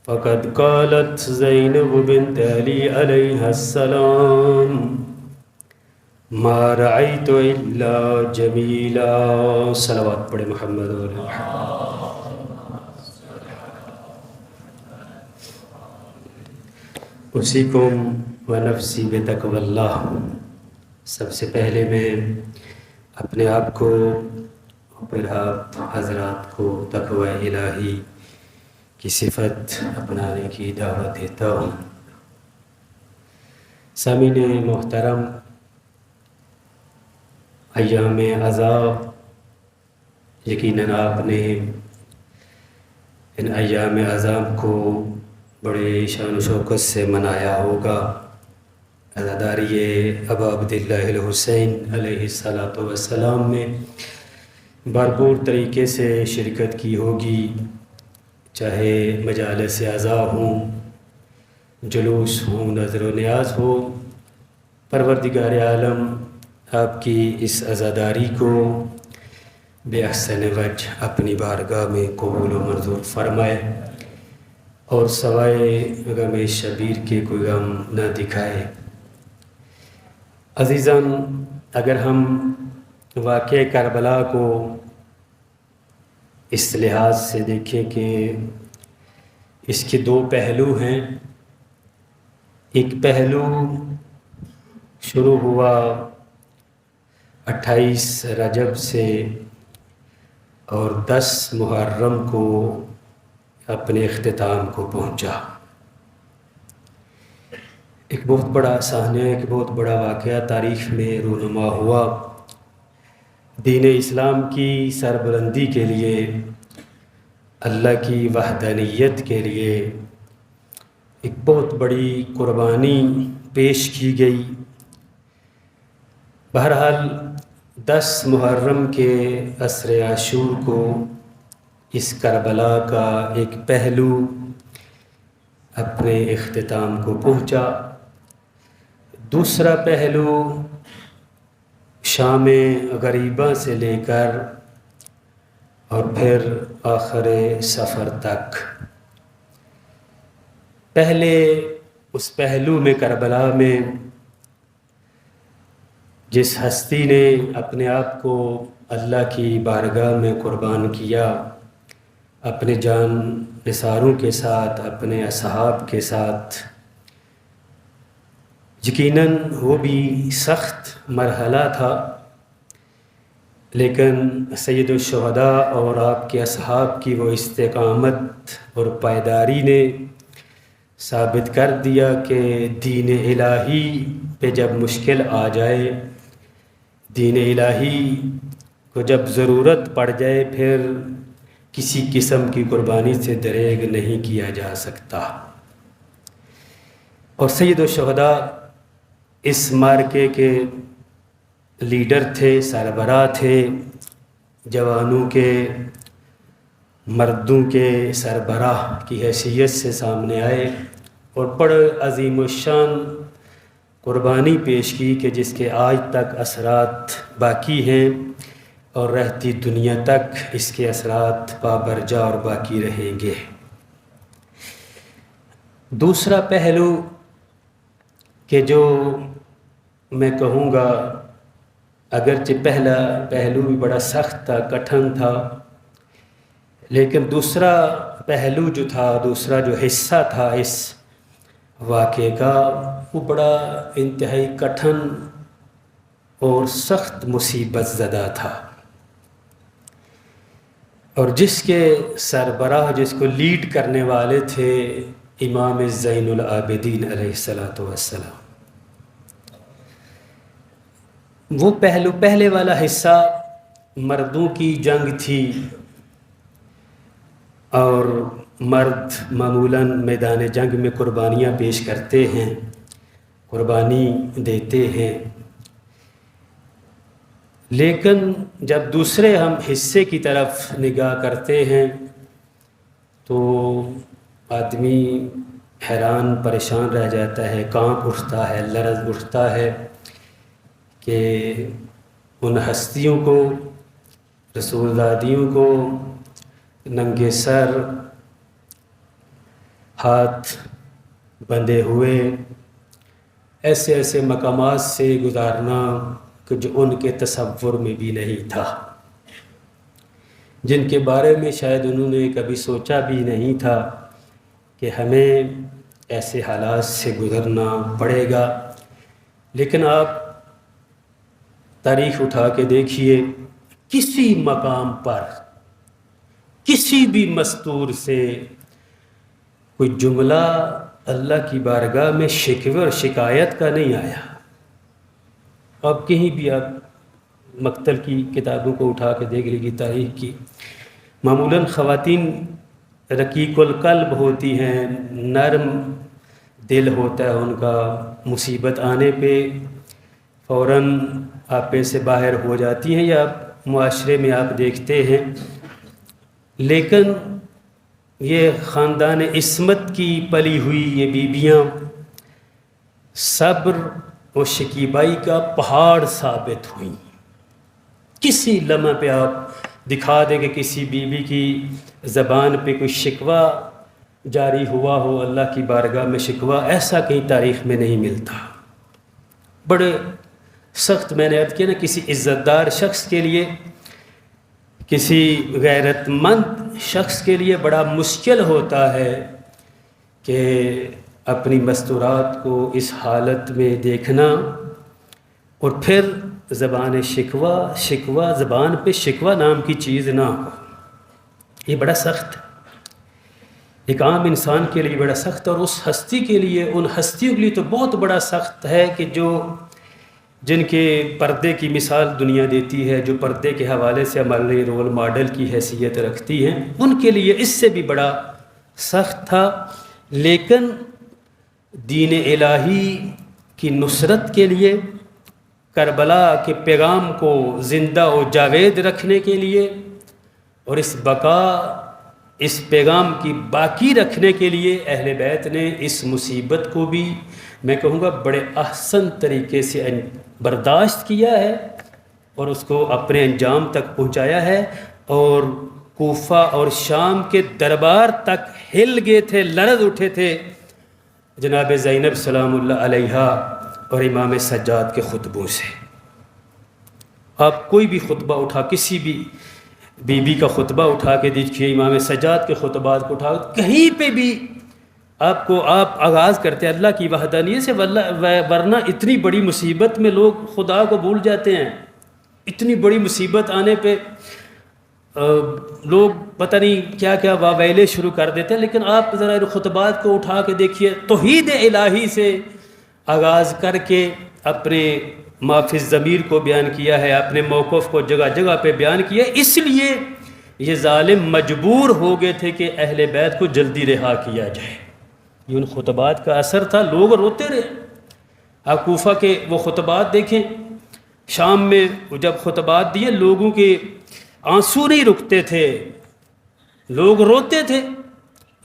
فقد قالت زينب بنت علي عليها السلام ما رأيت إلا جميلا. صلوات پڑھے محمد اور اوصیکم ونفسی بتقوی اللہ. سب سے پہلے میں اپنے آپ کو اور پھر آپ حضرات کو تقوی الہی کی صفت اپنانے کی دعوت دیتا ہوں. سامعین محترم، ایام عذاب یقیناً آپ نے ان ایام عذاب کو بڑے شان و شوکت سے منایا ہوگا. عزاداری ابا عبداللہ الحسین علیہ السلام میں بھرپور طریقے سے شرکت کی ہوگی، چاہے مجالس عزا ہوں، جلوس ہوں، نظر و نیاز ہو. پروردگار عالم آپ کی اس عزاداری کو بے احسن وجہ اپنی بارگاہ میں قبول و منظور فرمائے اور سوائے غم شبیر کے کوئی غم نہ دکھائے. عزیزان، اگر ہم واقعہ کربلا کو اس لحاظ سے دیکھیں کہ اس کے دو پہلو ہیں. ایک پہلو شروع ہوا 28 رجب سے اور 10 محرم کو اپنے اختتام کو پہنچا. ایک بہت بڑا صحنہ، ایک بہت بڑا واقعہ تاریخ میں رونما ہوا. دین اسلام کی سربلندی کے لیے، اللہ کی وحدانیت کے لیے ایک بہت بڑی قربانی پیش کی گئی. بہرحال 10 محرم کے عصر عاشور کو اس کربلا کا ایک پہلو اپنے اختتام کو پہنچا. دوسرا پہلو شام غریبہ سے لے کر اور پھر آخر سفر تک. پہلے اس پہلو میں کربلا میں جس ہستی نے اپنے آپ کو اللہ کی بارگاہ میں قربان کیا، اپنے جان نثاروں کے ساتھ، اپنے اصحاب کے ساتھ، یقیناً وہ بھی سخت مرحلہ تھا، لیکن سید الشہداء اور آپ کے اصحاب کی وہ استقامت اور پائیداری نے ثابت کر دیا کہ دین الہی پہ جب مشکل آ جائے، دین الہی کو جب ضرورت پڑ جائے، پھر کسی قسم کی قربانی سے دریغ نہیں کیا جا سکتا. اور سید الشہداء اس معرکے کے لیڈر تھے، سربراہ تھے، جوانوں کے، مردوں کے سربراہ کی حیثیت سے سامنے آئے اور بڑے عظیم الشان قربانی پیش کی کہ جس کے آج تک اثرات باقی ہیں اور رہتی دنیا تک اس کے اثرات پابرجا اور باقی رہیں گے. دوسرا پہلو کہ جو میں کہوں گا اگرچہ پہلا پہلو بھی بڑا سخت تھا، کٹھن تھا، لیکن دوسرا پہلو جو تھا، دوسرا جو حصہ تھا اس واقعے کا، وہ بڑا انتہائی کٹھن اور سخت مصیبت زدہ تھا. اور جس کے سربراہ، جس کو لیڈ کرنے والے تھے امام زین العابدین علیہ السلام. وہ پہلے والا حصہ مردوں کی جنگ تھی، اور مرد معمولاً میدان جنگ میں قربانیاں پیش کرتے ہیں، قربانی دیتے ہیں. لیکن جب دوسرے ہم حصے کی طرف نگاہ کرتے ہیں تو آدمی حیران پریشان رہ جاتا ہے، کانپ اٹھتا ہے، لرز اٹھتا ہے کہ ان ہستیوں کو، رسول دادیوں کو ننگے سر ہاتھ بندھے ہوئے ایسے ایسے مقامات سے گزارنا کہ جو ان کے تصور میں بھی نہیں تھا، جن کے بارے میں شاید انہوں نے کبھی سوچا بھی نہیں تھا کہ ہمیں ایسے حالات سے گزرنا پڑے گا۔ لیکن آپ تاریخ اٹھا کے دیکھیے، کسی مقام پر کسی بھی مستور سے کوئی جملہ اللہ کی بارگاہ میں شکوے اور شکایت کا نہیں آیا۔ اب کہیں بھی آپ مقتل کی کتابوں کو اٹھا کے دیکھ لیجیے تاریخ کی، معمولاً خواتین رقیق القلب ہوتی ہیں، نرم دل ہوتا ہے ان کا، مصیبت آنے پہ فوراً آپے سے باہر ہو جاتی ہیں، یا معاشرے میں آپ دیکھتے ہیں۔ لیکن یہ خاندان عصمت کی پلی ہوئی یہ بیویاں صبر و شکیبائی کا پہاڑ ثابت ہوئیں۔ کسی لمحے پہ آپ دکھا دیں کہ کسی بیوی کی زبان پہ کوئی شکوہ جاری ہوا ہو، اللہ کی بارگاہ میں شکوہ، ایسا کہیں تاریخ میں نہیں ملتا۔ بڑے سخت، میں نے عرض کیا نا، کسی عزت دار شخص کے لیے، کسی غیرت مند شخص کے لیے بڑا مشکل ہوتا ہے کہ اپنی مستورات کو اس حالت میں دیکھنا، اور پھر زبان شکوہ زبان پہ شکوہ نام کی چیز نہ ہو۔ یہ بڑا سخت ہے، ایک عام انسان کے لیے بڑا سخت، اور اس ہستی کے لیے، ان ہستیوں کے لیے تو بہت بڑا سخت ہے کہ جن کے پردے کی مثال دنیا دیتی ہے، جو پردے کے حوالے سے ہمارے رول ماڈل کی حیثیت رکھتی ہیں، ان کے لیے اس سے بھی بڑا سخت تھا۔ لیکن دین الہی کی نصرت کے لیے، کربلا کے پیغام کو زندہ و جاوید رکھنے کے لیے، اور اس پیغام کی باقی رکھنے کے لیے اہل بیت نے اس مصیبت کو بھی، میں کہوں گا، بڑے احسن طریقے سے برداشت کیا ہے اور اس کو اپنے انجام تک پہنچایا ہے، اور کوفہ اور شام کے دربار تک ہل گئے تھے، لرز اٹھے تھے جناب زینب سلام اللہ علیہا اور امام سجاد کے خطبوں سے۔ آپ کوئی بھی خطبہ اٹھا، کسی بھی بی بی کا خطبہ اٹھا کے دیکھیے، امام سجاد کے خطبات کو اٹھا، کہیں پہ بھی آپ آغاز کرتے ہیں اللہ کی وحدانیت سے، ورنہ اتنی بڑی مصیبت میں لوگ خدا کو بھول جاتے ہیں۔ اتنی بڑی مصیبت آنے پہ لوگ پتہ نہیں کیا کیا واویلے شروع کر دیتے ہیں، لیکن آپ ذرا خطبات کو اٹھا کے دیکھیے، توحید الہی سے آغاز کر کے اپنے ما فی الضمیر کو بیان کیا ہے، اپنے موقف کو جگہ جگہ پہ بیان کیا ہے۔ اس لیے یہ ظالم مجبور ہو گئے تھے کہ اہل بیت کو جلدی رہا کیا جائے۔ یہ ان خطبات کا اثر تھا، لوگ روتے رہے۔ آپ کوفہ کے وہ خطبات دیکھیں، شام میں جب خطبات دیے، لوگوں کے آنسو نہیں رکتے تھے، لوگ روتے تھے۔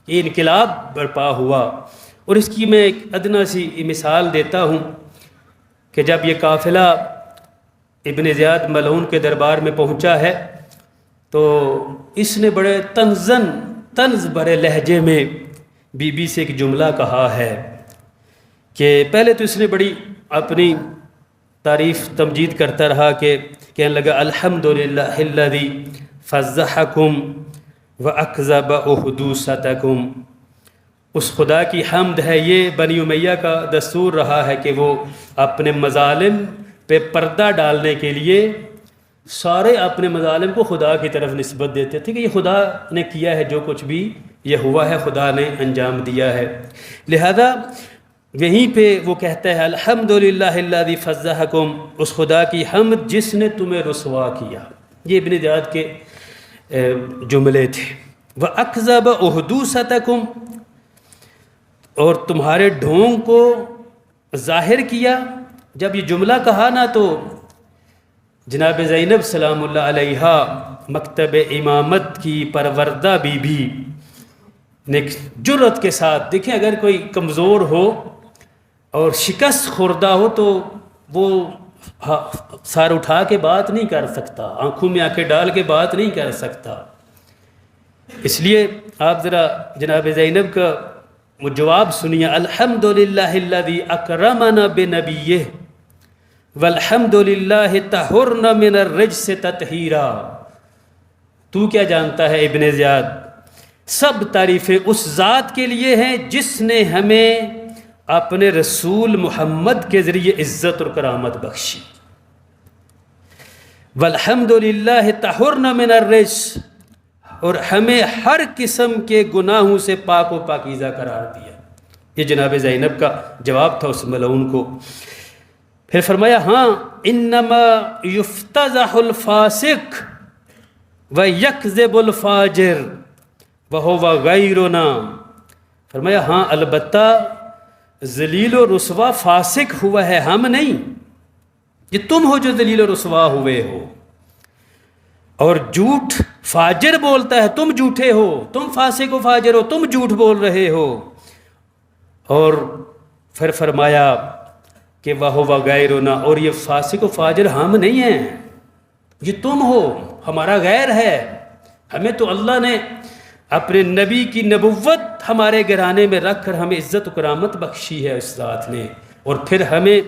یہ انقلاب برپا ہوا، اور اس کی میں ایک ادنا سی مثال دیتا ہوں کہ جب یہ قافلہ ابن زیاد ملعون کے دربار میں پہنچا ہے تو اس نے بڑے طنز بھرے لہجے میں بی بی سے ایک جملہ کہا ہے کہ پہلے تو اس نے بڑی اپنی تعریف تمجید کرتا رہا کہ کہنے لگا الحمدللہ الذی فضحکم واکذب احدوثتکم، اس خدا کی حمد ہے، یہ بنی امیہ کا دستور رہا ہے کہ وہ اپنے مظالم پہ پردہ ڈالنے کے لیے سارے اپنے مظالم کو خدا کی طرف نسبت دیتے تھے کہ یہ خدا نے کیا ہے، جو کچھ بھی یہ ہوا ہے خدا نے انجام دیا ہے۔ لہذا وہیں پہ وہ کہتا ہے الحمدللہ الذی فضحکم، اس خدا کی حمد جس نے تمہیں رسوا کیا۔ یہ ابن زیاد کے جملے تھے۔ وَأَكْذَبَ أُحْدُوثَتَكُمْ، اور تمہارے ڈھونگ کو ظاہر کیا۔ جب یہ جملہ کہا نا تو جناب زینب سلام اللہ علیہا مکتب امامت کی پروردہ بی بی نے جرأت کے ساتھ، دیکھیں اگر کوئی کمزور ہو اور شکست خوردہ ہو تو وہ سار اٹھا کے بات نہیں کر سکتا، آنکھوں میں آنکھیں ڈال کے بات نہیں کر سکتا۔ اس لیے آپ ذرا جناب زینب کا وہ جواب سنیے، الحمدللہ الذی اکرمنا بنبیہ والحمدللہ طہرنا من الرجس تطہیرا۔ تو کیا جانتا ہے ابن زیاد، سب تعریفیں اس ذات کے لیے ہیں جس نے ہمیں اپنے رسول محمد کے ذریعے عزت اور کرامت بخشی۔ والحمدللہ طہرنا من الرجس، اور ہمیں ہر قسم کے گناہوں سے پاک و پاکیزہ قرار دیا۔ یہ جناب زینب کا جواب تھا اس ملعون کو۔ پھر فرمایا ہاں انما یفتضح الفاسق ویکذب الفاجر وہو غیرنا، فرمایا ہاں البتہ ذلیل و رسوا فاسق ہوا ہے، ہم نہیں، یہ تم ہو جو ذلیل و رسوا ہوئے ہو، اور جھوٹ فاجر بولتا ہے، تم جھوٹے ہو، تم فاسق و فاجر ہو، تم جھوٹ بول رہے ہو۔ اور پھر فرمایا کہ وَهُوَ غَيْرُنَا، اور یہ فاسق و فاجر ہم نہیں ہیں، یہ تم ہو، ہمارا غیر ہے۔ ہمیں تو اللہ نے اپنے نبی کی نبوت ہمارے گھرانے میں رکھ کر ہمیں عزت و کرامت بخشی ہے اس ذات نے، اور پھر ہمیں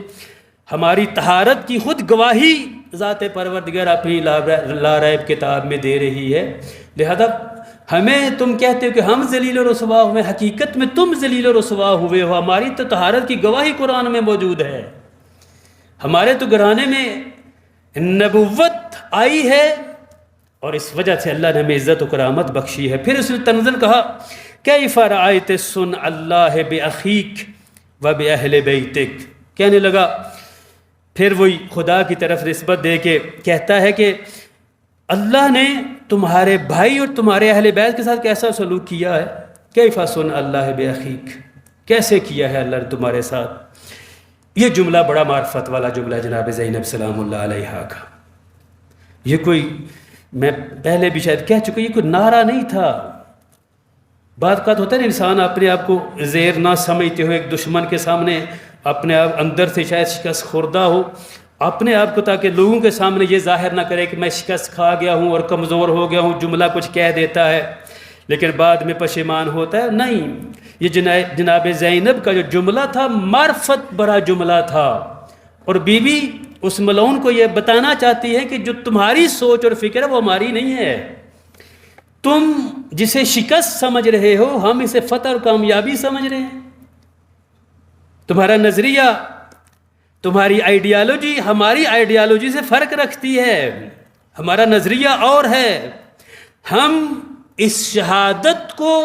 ہماری طہارت کی خود گواہی ذات پروردگار اپنی لا ریب کتاب میں دے رہی ہے۔ لہذا ہمیں تم کہتے ہو کہ ہم ذلیل و رسوا ہوئے، حقیقت میں تم ذلیل و رسوا ہوئے ہو، ہماری تو طہارت کی گواہی قرآن میں موجود ہے، ہمارے تو گھرانے میں نبوت آئی ہے، اور اس وجہ سے اللہ نے ہمیں عزت و کرامت بخشی ہے۔ پھر اس نے تنزل کہا کیف رأیت صنع اللہ بأخیک و بأہل بیتک، کہنے لگا، پھر وہی خدا کی طرف نسبت دے کے کہتا ہے کہ اللہ نے تمہارے بھائی اور تمہارے اہل بیت کے ساتھ کیسا سلوک کیا ہے، کیف صنع اللہ بأخیک، کیسے کیا ہے اللہ نے تمہارے ساتھ۔ یہ جملہ بڑا معرفت والا جملہ جناب زینب سلام اللہ علیہا کا، یہ کوئی، میں پہلے بھی شاید کہہ چکا، یہ کوئی نعرہ نہیں تھا۔ بعض اوقات ہوتا ہے نا انسان اپنے آپ کو زیر نہ سمجھتے ہوئے ایک دشمن کے سامنے اپنے آپ اندر سے شاید شکست خوردہ ہو، اپنے آپ کو تاکہ لوگوں کے سامنے یہ ظاہر نہ کرے کہ میں شکست کھا گیا ہوں اور کمزور ہو گیا ہوں، جملہ کچھ کہہ دیتا ہے لیکن بعد میں پشیمان ہوتا ہے، نہیں، یہ جناب زینب کا جو جملہ تھا معرفت بھرا جملہ تھا، اور بی بی اس ملعون کو یہ بتانا چاہتی ہے کہ جو تمہاری سوچ اور فکر ہے وہ ہماری نہیں ہے، تم جسے شکست سمجھ رہے ہو ہم اسے فتح اور کامیابی سمجھ رہے ہیں، تمہارا نظریہ، تمہاری آئیڈیالوجی ہماری آئیڈیالوجی سے فرق رکھتی ہے، ہمارا نظریہ اور ہے، ہم اس شہادت کو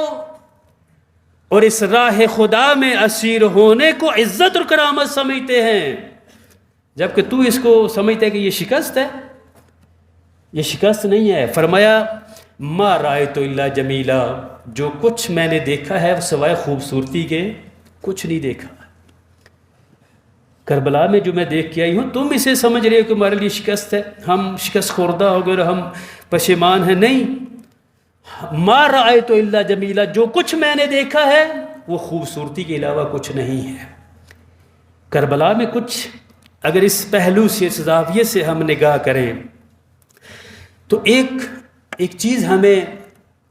اور اس راہ خدا میں اسیر ہونے کو عزت اور کرامت سمجھتے ہیں، جبکہ تو اس کو سمجھتے ہے کہ یہ شکست ہے، یہ شکست نہیں ہے۔ فرمایا ما رأیت الا جمیلا، جو کچھ میں نے دیکھا ہے سوائے خوبصورتی کے کچھ نہیں دیکھا، کربلا میں جو میں دیکھ کے آئی ہوں تم اسے سمجھ رہے ہو کہ ہمارے لیے شکست ہے، ہم شکست خوردہ ہو گئے اور ہم پشیمان ہیں، نہیں، ما رأیت الا جمیلا، جو کچھ میں نے دیکھا ہے وہ خوبصورتی کے علاوہ کچھ نہیں ہے۔ کربلا میں کچھ اگر اس پہلو سے، اس زاویے سے ہم نگاہ کریں تو ایک چیز ہمیں،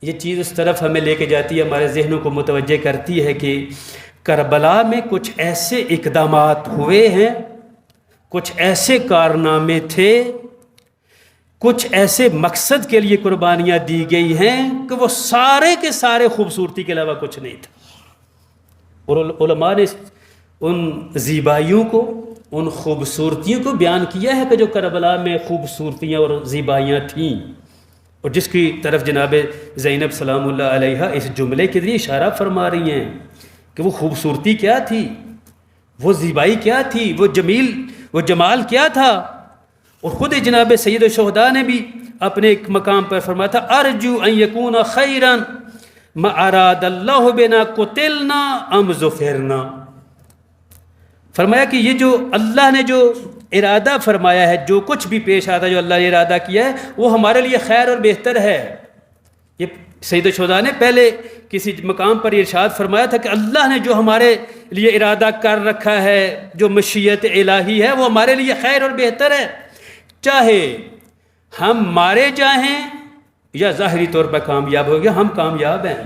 یہ چیز اس طرف ہمیں لے کے جاتی ہے، ہمارے ذہنوں کو متوجہ کرتی ہے کہ کربلا میں کچھ ایسے اقدامات ہوئے ہیں، کچھ ایسے کارنامے تھے، کچھ ایسے مقصد کے لیے قربانیاں دی گئی ہیں کہ وہ سارے کے سارے خوبصورتی کے علاوہ کچھ نہیں تھا، اور علماء نے ان زیبائیوں کو، ان خوبصورتیوں کو بیان کیا ہے کہ جو کربلا میں خوبصورتیاں اور زیبائیاں تھیں، اور جس کی طرف جناب زینب سلام اللہ علیہا اس جملے کے ذریعے اشارہ فرما رہی ہیں کہ وہ خوبصورتی کیا تھی، وہ زیبائی کیا تھی، وہ جمال کیا تھا۔ اور خود جناب سید الشہداء نے بھی اپنے ایک مقام پر فرمایا تھا ارجو ان یکون خیرا ما اراد اللہ بنا قتلنا ام ظفرنا، فرمایا کہ یہ جو اللہ نے جو ارادہ فرمایا ہے، جو کچھ بھی پیش آتا ہے، جو اللہ نے ارادہ کیا ہے وہ ہمارے لیے خیر اور بہتر ہے۔ یہ سید الشہداء نے پہلے کسی مقام پر ارشاد فرمایا تھا کہ اللہ نے جو ہمارے لیے ارادہ کر رکھا ہے، جو مشیت الہی ہے وہ ہمارے لیے خیر اور بہتر ہے، چاہے ہم مارے جائیں یا ظاہری طور پر کامیاب ہو گیا، ہم کامیاب ہیں،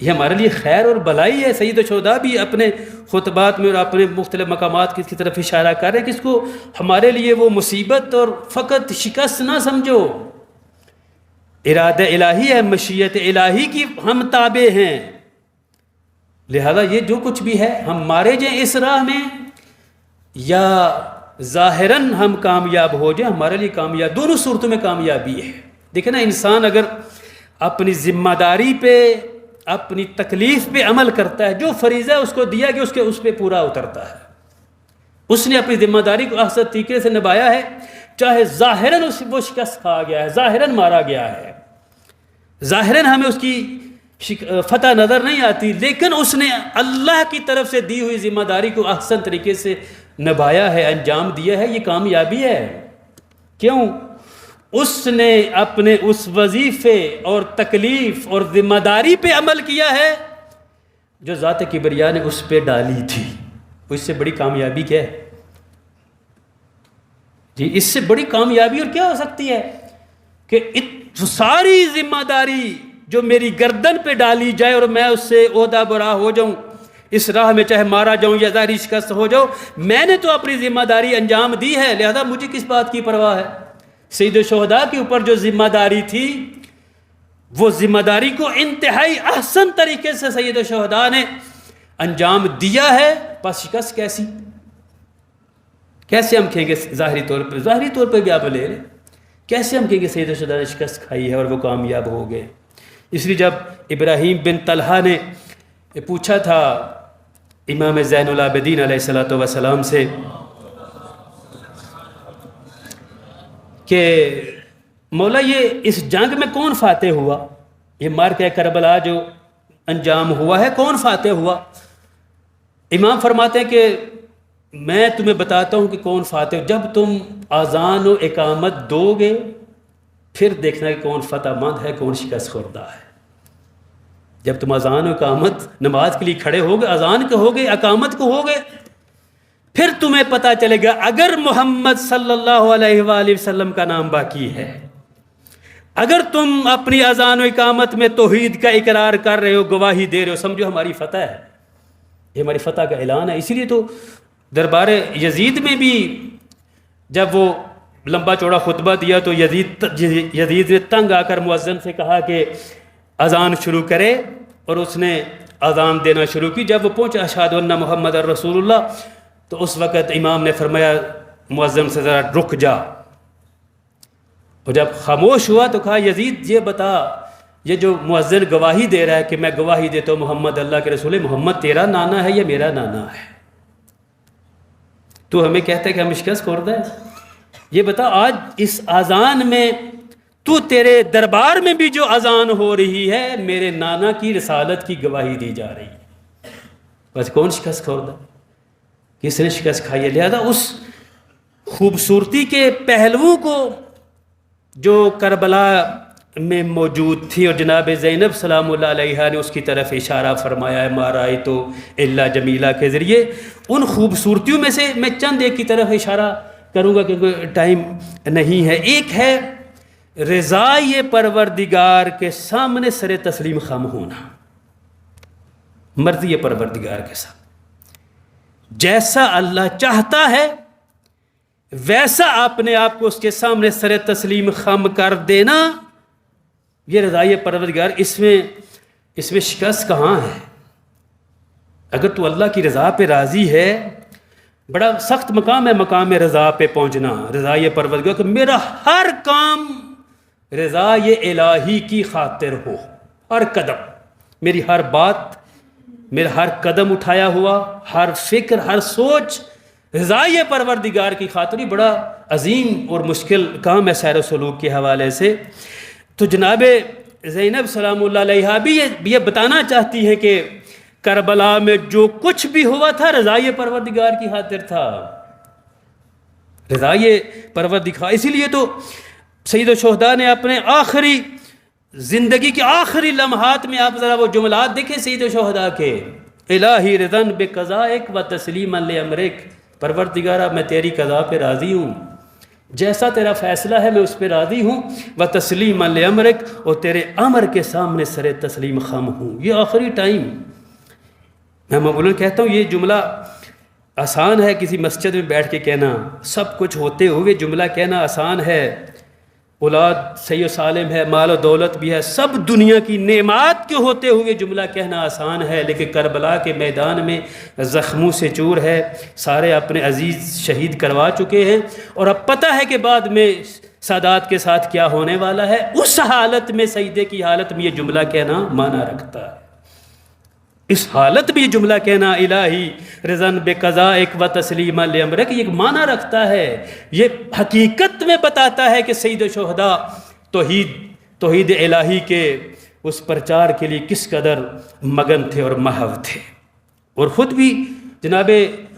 یہ ہمارے لیے خیر اور بھلائی ہے۔ سید الشہداء بھی اپنے خطبات میں اور اپنے مختلف مقامات کی طرف اشارہ کر رہے ہیں کہ اس کو ہمارے لیے وہ مصیبت اور فقط شکست نہ سمجھو، ارادہ الہی ہے، مشیت الہی کی ہم تابع ہیں، لہذا یہ جو کچھ بھی ہے ہم مارے جائیں اس راہ میں یا ظاہراً ہم کامیاب ہو جائیں، ہمارے لیے کامیاب، دونوں صورتوں میں کامیابی ہے۔ دیکھیں نا، انسان اگر اپنی ذمہ داری پہ، اپنی تکلیف پہ عمل کرتا ہے، جو فریضہ اس کو دیا گیا اس پہ پورا اترتا ہے، اس نے اپنی ذمہ داری کو احسن طریقے سے نبھایا ہے، چاہے ظاہراً وہ شکست کھا گیا ہے، ظاہراً مارا گیا ہے، ظاہراً ہمیں اس کی فتح نظر نہیں آتی، لیکن اس نے اللہ کی طرف سے دی ہوئی ذمہ داری کو احسن طریقے سے نبھایا ہے، انجام دیا ہے، یہ کامیابی ہے۔ کیوں؟ اس نے اپنے اس وظیفے اور تکلیف اور ذمہ داری پہ عمل کیا ہے جو ذات کبریا نے اس پہ ڈالی تھی۔ اس سے بڑی کامیابی کیا ہے جی؟ اس سے بڑی کامیابی اور کیا ہو سکتی ہے کہ ساری ذمہ داری جو میری گردن پہ ڈالی جائے اور میں اس سے عہدہ برا ہو جاؤں، اس راہ میں چاہے مارا جاؤں یا ظاہری شکست ہو جاؤں، میں نے تو اپنی ذمہ داری انجام دی ہے، لہذا مجھے کس بات کی پرواہ ہے۔ سید الشہداء کے اوپر جو ذمہ داری تھی، وہ ذمہ داری کو انتہائی احسن طریقے سے سید الشہداء نے انجام دیا ہے، بس شکست کیسے ہم کہیں گے ظاہری طور پہ بھی آپ لے لیں، کیسے ہم کہیں گے سید الشہداء نے شکست کھائی ہے اور وہ کامیاب ہو گئے؟ اس لیے جب ابراہیم بن طلحہ نے پوچھا تھا امام زین العابدین علیہ السلام سے کہ مولا یہ اس جنگ میں کون فاتح ہوا، یہ معرکہ کربلا جو انجام ہوا ہے کون فاتح ہوا؟ امام فرماتے ہیں کہ میں تمہیں بتاتا ہوں کہ کون فاتح، جب تم اذان و اقامت دو گے پھر دیکھنا کہ کون فتح مند ہے، کون شکست خوردہ ہے۔ جب تم اذان و اقامت نماز کے لیے کھڑے ہوگے، اذان کے ہوگے، اقامت کو ہوگے، پھر تمہیں پتہ چلے گا اگر محمد صلی اللہ علیہ وآلہ وسلم کا نام باقی ہے، اگر تم اپنی اذان و اقامت میں توحید کا اقرار کر رہے ہو، گواہی دے رہے ہو، سمجھو ہماری فتح ہے، یہ ہماری فتح کا اعلان ہے۔ اسی لیے تو دربار یزید میں بھی جب وہ لمبا چوڑا خطبہ دیا تو یزید نے تنگ آ کر مؤذن سے کہا کہ اذان شروع کرے، اور اس نے اذان دینا شروع کی۔ جب وہ پہنچا اشہد ان محمد رسول اللہ، تو اس وقت امام نے فرمایا مؤذن سے ذرا رک جا، اور جب خاموش ہوا تو کہا یزید یہ بتا، یہ جو مؤذن گواہی دے رہا ہے کہ میں گواہی دیتا ہوں محمد اللہ کے رسول، محمد تیرا نانا ہے یا میرا نانا ہے؟ تو ہمیں کہتا ہے کہ ہم شکست خوردہ ہیں، یہ بتا آج اس اذان میں تو تیرے دربار میں بھی جو اذان ہو رہی ہے میرے نانا کی رسالت کی گواہی دی جا رہی ہے، بس کون شکست خوردہ؟ کس نے شکست کھائی ہے؟ لہذا اس خوبصورتی کے پہلوؤں کو جو کربلا میں موجود تھی، اور جناب زینب سلام اللہ علیہا نے اس کی طرف اشارہ فرمایا ہے ما رأیت الا جمیلہ کے ذریعے، ان خوبصورتیوں میں سے میں چند ایک کی طرف اشارہ کروں گا کیونکہ ٹائم نہیں ہے۔ ایک ہے رضائے پروردگار کے سامنے سر تسلیم خم ہونا، مرضی پروردگار کے ساتھ جیسا اللہ چاہتا ہے ویسا اپنے آپ کو اس کے سامنے سر تسلیم خم کر دینا، یہ رضائے پروردگار، اس میں شکست کہاں ہے؟ اگر تو اللہ کی رضا پہ راضی ہے، بڑا سخت مقام ہے مقام رضا پہ پہنچنا، رضائے پروردگار کہ میرا ہر کام رضائے الہی کی خاطر ہو، ہر قدم، میری ہر بات، میرا ہر قدم اٹھایا ہوا، ہر فکر، ہر سوچ رضائے پروردگار کی خاطر، ہی بڑا عظیم اور مشکل کام ہے سیر و سلوک کے حوالے سے۔ تو جناب زینب سلام اللہ علیہا بھی یہ بتانا چاہتی ہیں کہ کربلا میں جو کچھ بھی ہوا تھا رضائے پروردگار کی خاطر تھا، رضائے پروردگار۔ اسی لیے تو سید الشہداء نے اپنے آخری زندگی کے آخری لمحات میں آپ ذرا وہ جملات دیکھیں سید الشہداء کے، الہی رضن بقضائک و تسلیما لامرک، پروردگارہ میں تیری قضا پہ راضی ہوں، جیسا تیرا فیصلہ ہے میں اس پہ راضی ہوں، و تسلیم لامرک، اور تیرے امر کے سامنے سر تسلیم خم ہوں۔ یہ آخری ٹائم میں معمولاً کہتا ہوں، یہ جملہ آسان ہے کسی مسجد میں بیٹھ کے کہنا، سب کچھ ہوتے ہوئے جملہ کہنا آسان ہے، اولاد صحیح و سالم ہے، مال و دولت بھی ہے، سب دنیا کی نعمات کے ہوتے ہوئے جملہ کہنا آسان ہے، لیکن کربلا کے میدان میں زخموں سے چور ہے، سارے اپنے عزیز شہید کروا چکے ہیں، اور اب پتہ ہے کہ بعد میں سادات کے ساتھ کیا ہونے والا ہے۔ اس حالت میں، سجدے کی حالت میں یہ جملہ کہنا معنی رکھتا ہے۔ اس حالت میں یہ جملہ کہنا الہی رضن بے قضائک و تسلیم لامرک، یہ معنی رکھتا ہے، یہ حقیقت میں بتاتا ہے کہ سید الشہداء توحید الہی کے اس پرچار کے لیے کس قدر مگن تھے اور محو تھے۔ اور خود بھی جناب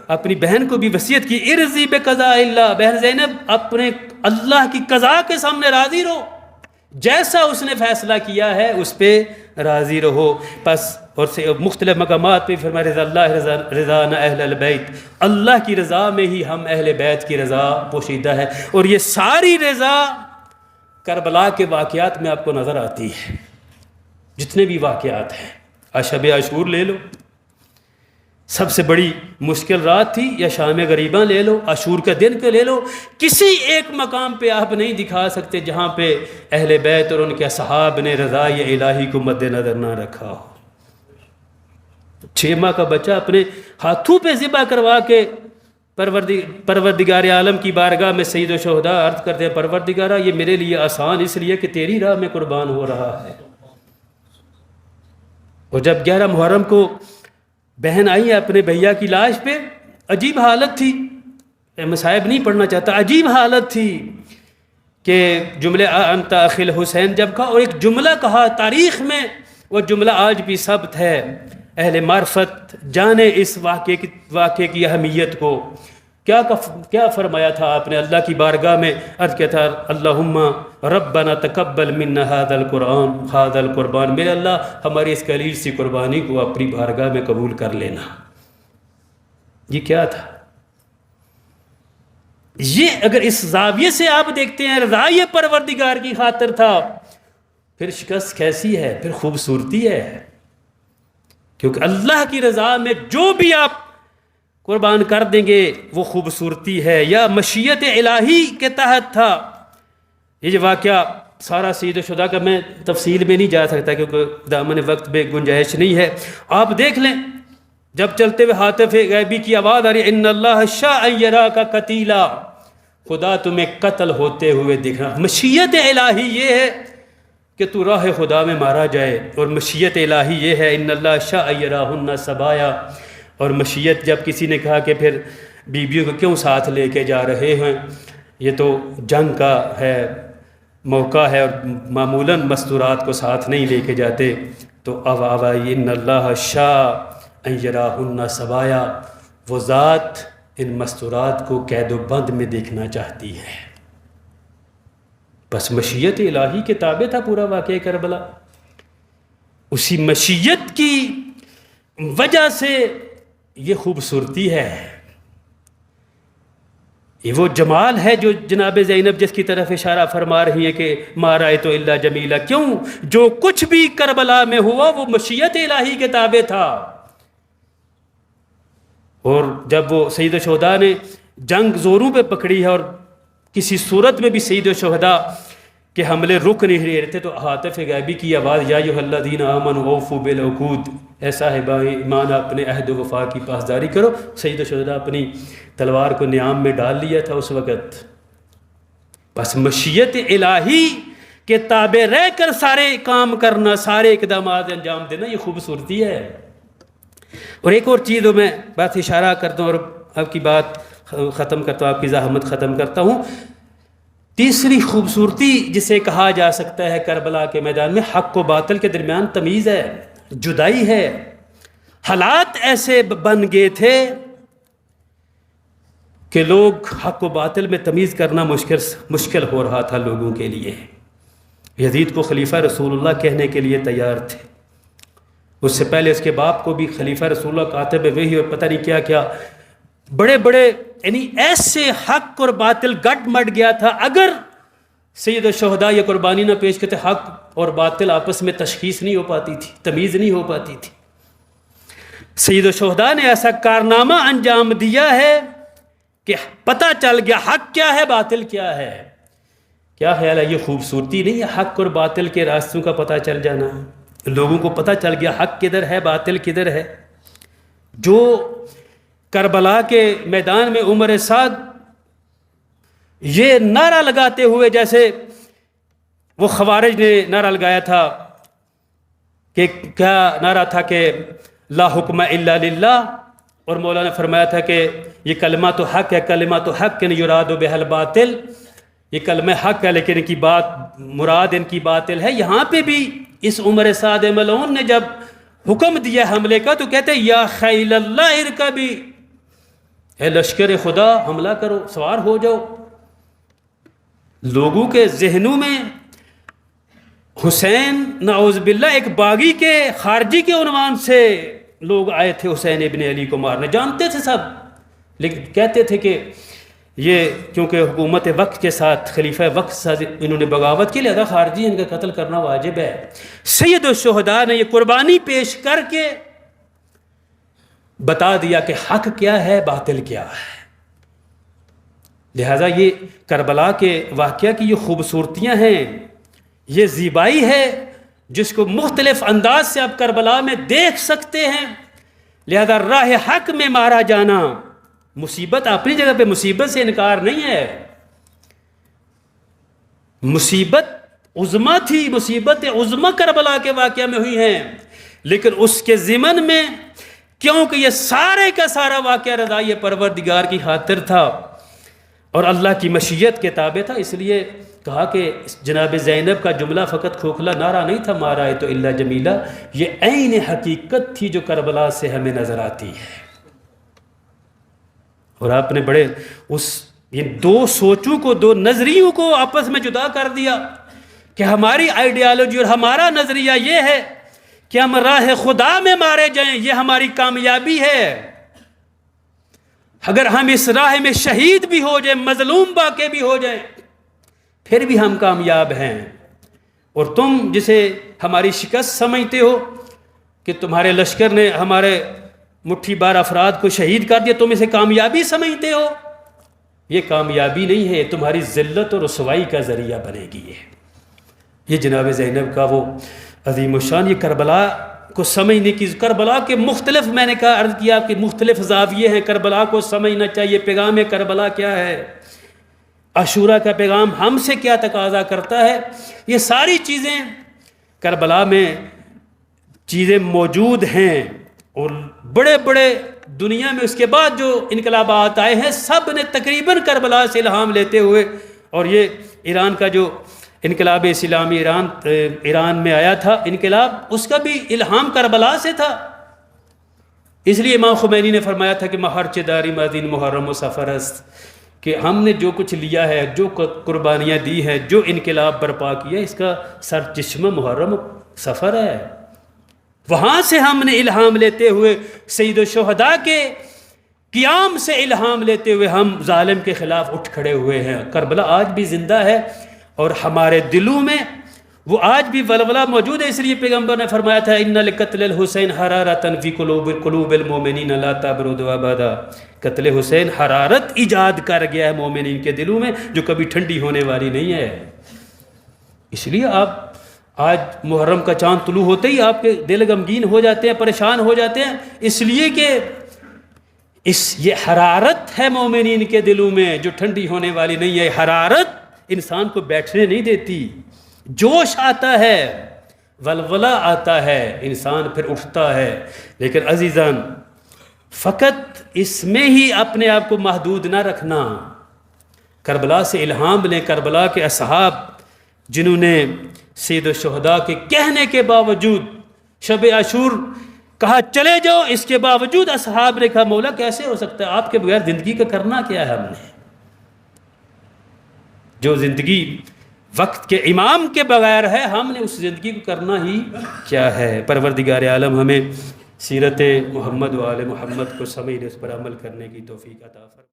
اپنی بہن کو بھی وصیت کی، ارضی بے قضاء اللہ، بہن زینب اپنے اللہ کی قضاء کے سامنے راضی رہو، جیسا اس نے فیصلہ کیا ہے اس پہ راضی رہو۔ پس اور مختلف مقامات پہ فرمایا رضا اللہ رضانا اہل البیت، اللہ کی رضا میں ہی ہم اہل بیت کی رضا پوشیدہ ہے۔ اور یہ ساری رضا کربلا کے واقعات میں آپ کو نظر آتی ہے، جتنے بھی واقعات ہیں۔ شب عاشور لے لو، سب سے بڑی مشکل رات تھی، یا شام غریباں لے لو، عاشور کا دن کو لے لو، کسی ایک مقام پہ آپ نہیں دکھا سکتے جہاں پہ اہل بیت اور ان کے اصحاب نے رضا الہی کو مد نظر نہ رکھا ہو۔ 6 ماہ کا بچہ اپنے ہاتھوں پہ ذبح کروا کے پروردگار عالم کی بارگاہ میں سید الشہداء عرض کرتے ہیں، پروردگارہ یہ میرے لیے آسان اس لیے کہ تیری راہ میں قربان ہو رہا ہے۔ اور جب 11 محرم کو بہن آئی اپنے بھیا کی لاش پہ، عجیب حالت تھی، مصائب نہیں پڑھنا چاہتا، عجیب حالت تھی کہ جملے انت اخی الحسین جب کہا، اور ایک جملہ کہا تاریخ میں، وہ جملہ آج بھی ثبت ہے، اہل معرفت جانے اس واقعے کی اہمیت کو۔ کیا فرمایا تھا آپ نے اللہ کی بارگاہ میں؟ عرض کیا تھا، اللہم ربنا تقبل منا هذا القربان، میرے اللہ ہماری اس قلیل سی قربانی کو اپنی بارگاہ میں قبول کر لینا۔ یہ کیا تھا؟ یہ اگر اس زاویے سے آپ دیکھتے ہیں رضائے پروردگار کی خاطر تھا، پھر شکست کیسی ہے، پھر خوبصورتی ہے، کیونکہ اللہ کی رضا میں جو بھی آپ قربان کر دیں گے وہ خوبصورتی ہے، یا مشیت الہی کے تحت تھا۔ یہ جو واقعہ سارا سید الشہداء کا میں تفصیل میں نہیں جا سکتا کیونکہ دامن وقت میں گنجائش نہیں ہے، آپ دیکھ لیں جب چلتے ہوئے ہاتف غیبی کی آواز آ رہی ہے، ان اللہ شاء ان یراک قتیلا، خدا تمہیں قتل ہوتے ہوئے دیکھنا۔ مشیت الہی یہ ہے کہ تو راہ خدا میں مارا جائے، اور مشیت الہی یہ ہے ان اللہ شاء یراہن سبایا۔ اور مشیت جب کسی نے کہا کہ پھر بیویوں کو کیوں ساتھ لے کے جا رہے ہیں، یہ تو جنگ کا ہے موقع ہے، اور معمولاً مستورات کو ساتھ نہیں لے کے جاتے، تو ان اللہ شاء ان یراہن سبایا، وہ ذات ان مستورات کو قید و بند میں دیکھنا چاہتی ہے۔ بس مشیت الہی کے تابع تھا پورا واقعہ کربلا، اسی مشیت کی وجہ سے یہ خوبصورتی ہے، یہ وہ جمال ہے جو جناب زینب جس کی طرف اشارہ فرما رہی ہے کہ ما رأیت الا جمیلا، کیوں جو کچھ بھی کربلا میں ہوا وہ مشیت الہی کے تابع تھا۔ اور جب وہ سید الشہداء نے جنگ زوروں پہ پکڑی ہے اور کسی صورت میں بھی سید الشہداء کے حملے رک نہیں رہے تھے، تو ہاتف غیبی کی آواز، یا ایھا الذین آمنوا اوفوا بالعقود، اے صاحبان ایمان اپنے عہد و وفا کی پاسداری کرو۔ سید الشہداء اپنی تلوار کو نیام میں ڈال لیا تھا اس وقت۔ بس مشیت الہی کے تابع رہ کر سارے کام کرنا، سارے اقدامات انجام دینا، یہ خوبصورتی ہے۔ اور ایک اور چیز میں بات اشارہ کرتا ہوں اور آپ کی بات ختم کرتا ہوں، آپ کی زحمت ختم کرتا ہوں۔ تیسری خوبصورتی جسے کہا جا سکتا ہے کربلا کے میدان میں، حق و باطل کے درمیان تمیز ہے، جدائی ہے۔ حالات ایسے بن گئے تھے کہ لوگ حق و باطل میں تمیز کرنا مشکل ہو رہا تھا لوگوں کے لیے۔ یزید کو خلیفہ رسول اللہ کہنے کے لیے تیار تھے، اس سے پہلے اس کے باپ کو بھی خلیفہ رسول اللہ کاتب وحی اور پتہ نہیں کیا کیا، بڑے بڑے یعنی ایسے حق اور باطل گٹ مٹ گیا تھا. اگر سید الشہداء یہ قربانی نہ پیش کرتے حق اور باطل آپس میں تشخیص نہیں ہو پاتی تھی, تمیز نہیں ہو پاتی تھی. سید الشہداء نے ایسا کارنامہ انجام دیا ہے کہ پتہ چل گیا حق کیا ہے باطل کیا ہے. کیا خیال ہے, یہ خوبصورتی نہیں ہے حق اور باطل کے راستوں کا پتہ چل جانا. لوگوں کو پتہ چل گیا حق کدھر ہے باطل کدھر ہے. جو کربلا کے میدان میں عمر سعد یہ نعرہ لگاتے ہوئے, جیسے وہ خوارج نے نعرہ لگایا تھا کہ کیا نعرہ تھا کہ لا حکم الا للہ, اور مولانا نے فرمایا تھا کہ یہ کلمہ تو حق ہے, کلمہ تو حق یراد بہ الباطل, یہ کلمہ حق ہے لیکن ان کی بات مراد ان کی باطل ہے. یہاں پہ بھی اس عمر سعد ملعون نے جب حکم دیا حملے کا تو کہتے یا خیل اللہ ارکبی, اے لشکر خدا حملہ کرو, سوار ہو جاؤ. لوگوں کے ذہنوں میں حسین نعوذ باللہ ایک باغی کے خارجی کے عنوان سے لوگ آئے تھے حسین ابن علی کو مارنے, جانتے تھے سب, لیکن کہتے تھے کہ یہ کیونکہ حکومت وقت کے ساتھ خلیفہ وقت ساتھ انہوں نے بغاوت کی, لہذا خارجی ان کا قتل کرنا واجب ہے. سید الشہداء نے یہ قربانی پیش کر کے بتا دیا کہ حق کیا ہے باطل کیا ہے. لہذا یہ کربلا کے واقعہ کی یہ خوبصورتیاں ہیں, یہ زیبائی ہے جس کو مختلف انداز سے آپ کربلا میں دیکھ سکتے ہیں. لہذا راہ حق میں مارا جانا مصیبت اپنی جگہ پہ, مصیبت سے انکار نہیں ہے, مصیبت عظما تھی, مصیبت عظما کربلا کے واقعہ میں ہوئی ہیں, لیکن اس کے ضمن میں کیونکہ یہ سارے کا سارا واقعہ رضائی پروردگار کی خاطر تھا اور اللہ کی مشیت کے تابع تھا, اس لیے کہا کہ جناب زینب کا جملہ فقط کھوکھلا نعرہ نہیں تھا مارا ہے تو اللہ جمیلہ, یہ عین حقیقت تھی جو کربلا سے ہمیں نظر آتی ہے. اور آپ نے بڑے یہ دو سوچوں کو, دو نظریوں کو آپس میں جدا کر دیا کہ ہماری آئیڈیالوجی اور ہمارا نظریہ یہ ہے کہ ہم راہ خدا میں مارے جائیں, یہ ہماری کامیابی ہے. اگر ہم اس راہ میں شہید بھی ہو جائیں, مظلوم باقی بھی ہو جائیں, پھر بھی ہم کامیاب ہیں. اور تم جسے ہماری شکست سمجھتے ہو کہ تمہارے لشکر نے ہمارے مٹھی بار افراد کو شہید کر دیا, تم اسے کامیابی سمجھتے ہو, یہ کامیابی نہیں ہے, تمہاری ذلت اور رسوائی کا ذریعہ بنے گی. یہ جناب زینب کا وہ عظیم الشان, یہ کربلا کو سمجھنے کی, کربلا کے مختلف, میں نے کہا عرض کیا کہ مختلف زاویے ہیں, کربلا کو سمجھنا چاہیے. پیغام کربلا کیا ہے, عاشورہ کا پیغام ہم سے کیا تقاضا کرتا ہے, یہ ساری چیزیں کربلا میں چیزیں موجود ہیں. اور بڑے بڑے دنیا میں اس کے بعد جو انقلابات آئے ہیں سب نے تقریباً کربلا سے الہام لیتے ہوئے, اور یہ ایران کا جو انقلاب اسلامی ایران میں آیا تھا انقلاب, اس کا بھی الہام کربلا سے تھا. اس لیے امام خمینی نے فرمایا تھا کہ مہر چداری مدین محرم و سفر است, کہ ہم نے جو کچھ لیا ہے, جو قربانیاں دی ہیں, جو انقلاب برپا کیا, اس کا سر چشمہ محرم سفر ہے. وہاں سے ہم نے الہام لیتے ہوئے سید الشہداء کے قیام سے الہام لیتے ہوئے ہم ظالم کے خلاف اٹھ کھڑے ہوئے ہیں. کربلا آج بھی زندہ ہے اور ہمارے دلوں میں وہ آج بھی ولولہ موجود ہے. اس لیے پیغمبر نے فرمایا تھا ان لقتل الحسین حرارۃ فی قلوب المؤمنین لا تبرد ابدا, قتل حسین حرارت ایجاد کر گیا ہے مومنین کے دلوں میں جو کبھی ٹھنڈی ہونے والی نہیں ہے. اس لیے آپ آج محرم کا چاند طلوع ہوتے ہی آپ کے دل غمگین ہو جاتے ہیں, پریشان ہو جاتے ہیں, اس لیے کہ یہ حرارت ہے مومنین کے دلوں میں جو ٹھنڈی ہونے والی نہیں ہے. حرارت انسان کو بیٹھنے نہیں دیتی, جوش آتا ہے, ولولہ آتا ہے, انسان پھر اٹھتا ہے. لیکن عزیزان فقط اس میں ہی اپنے آپ کو محدود نہ رکھنا, کربلا سے الہام لیں. کربلا کے اصحاب جنہوں نے سید الشہداء کے کہنے کے باوجود شب عاشور کہا چلے جاؤ, اس کے باوجود اصحاب نے کہا مولا کیسے ہو سکتا ہے, آپ کے بغیر زندگی کا کرنا کیا ہے. ہم نے جو زندگی وقت کے امام کے بغیر ہے, ہم نے اس زندگی کو کرنا ہی کیا ہے. پروردگار عالم ہمیں سیرت محمد و آل محمد کو سمجھنے, اس پر عمل کرنے کی توفیق عطا فرمائے.